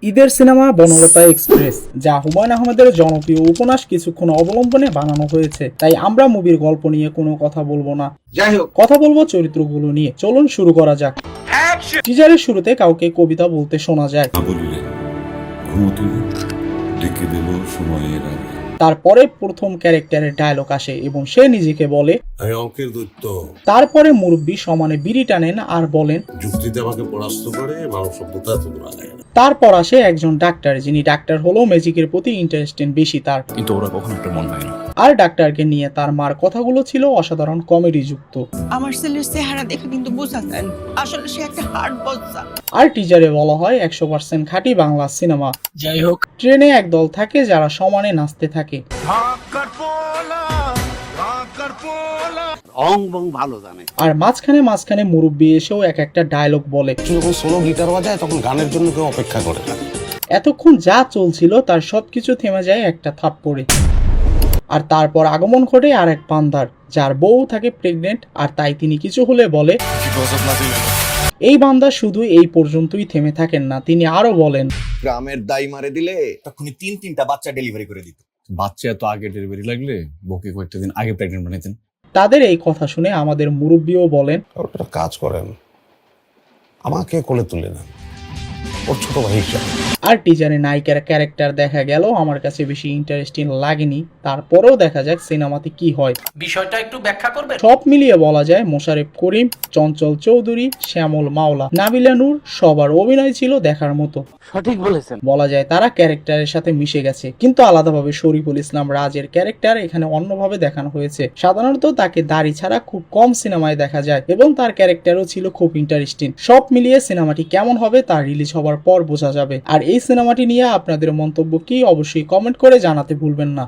ঈদের cinema Banalata express, যা হুমায়ুন আহমেদের জনপ্রিয় উপন্যাস কিছুক্ষণ অবলম্বনে বানানো হয়েছে। তাই আমরা মুভির গল্প নিয়ে কোনো কথা বলবো না, যাই হোক, কথা বলবো চরিত্রগুলো নিয়ে। চলুন শুরু করা যাক। টিজারের শুরুতে কাউকে কবিতা বলতে শোনা যায়। বলিলেন ঘুমতু ডেকে দেব সময়ের আগে। তারপরে প্রথম ক্যারেক্টারের ডায়লগ আসে এবং সে নিজেকে বলে। আমি অঙ্কের দৈত্য। তারপরে মুরব্বী সমানে বিড়ি টানেন আর বলেন, যুক্তিতে আমাকে পরাস্ত করে মানব শব্দতা এত দূর আগে। তারপর আসে একজন ডাক্তার, যিনি ডাক্তার হলেও ম্যাজিকের প্রতি ইন্টারেস্টেড বেশি তার। কিন্তু ওরা কখনো একটা মন হয় না। আর ডাক্তারকে নিয়ে তার মার কথাগুলো ছিল অসাধারণ কমেডি যুক্ত। আমার ছেলের চেহারা দেখে কিন্তু বোঝা যায় আসলে সে একটা হার্ট বজ্জা। আর টিজারে বলা হয় 100% খাঁটি বাংলা সিনেমা। যাই হোক, ট্রেনে একদল থাকে যারা সমানে নাচতে থাকে। অং বং ভালো জানে। আর মাঝখানে মাঝখানে মুরব্বী এসেও এক একটা ডায়লগ বলে। যখন সোলো গিটার বাজায় তখন গানের জন্য কেউ অপেক্ষা করে না। এতক্ষণ যা চলছিল তার সবকিছু থেমে যায় একটা থাপ্পড়ে। আর তারপর আগমন ঘটে আর এক বান্দার, যার বউ থাকে প্রেগনেন্ট, আর তাই তিনি কিছু হলে বলে। এই বান্দা শুধু এই পর্যন্তই থেমে থাকেন না, তিনি আরো বলেন, গ্রামের দাই মারে দিলে তখনই তিনটা বাচ্চা ডেলিভারি করে দিত। বাচ্চা এত আগে ডেলিভারি লাগলে বউকে কয়েকটা দিন আগে প্রেগনেন্ট বানাইতেন। তাদের এই কথা শুনে আমাদের মুরব্বীও বলেন, ওটা কাজ করেন, আমাকে কোলে তুলে নেন, ওর ছোট ভাই হিসাবে। আর টিজারে নায়িকার ক্যারেক্টার দেখা গেল আমার কাছে বেশি ইন্টারেস্টিং লাগেনি। তারপরেও দেখা যাক সিনেমাতে কি হয়। বিষয়টা একটু ব্যাখ্যা করবেন? সব মিলিয়ে বলা যায় মোশারেফ করিম, চঞ্চল চৌধুরী, শ্যামল মাওলা, নাবিলা নূর সবার অভিনয় ছিল দেখার মতো। সঠিক বলেছেন। বলা যায় তারা ক্যারেক্টারের সাথে মিশে গেছে। কিন্তু আলাদাভাবে শরীফুল ইসলাম রাজের ক্যারেক্টার এখানে অন্যভাবে দেখানো হয়েছে। সাধারণত তাকে দাড়ি ছাড়া খুব কম সিনেমায় দেখা যায় এবং তার ক্যারেক্টারও ছিল খুব ইন্টারেস্টিং। সব মিলিয়ে সিনেমাটি কেমন হবে তা রিলিজ হবার পর বোঝা যাবে। আর এই সিনেমাটি নিয়ে আপনাদের মন্তব্য কি অবশ্যই কমেন্ট করে জানাতে ভুলবেন না।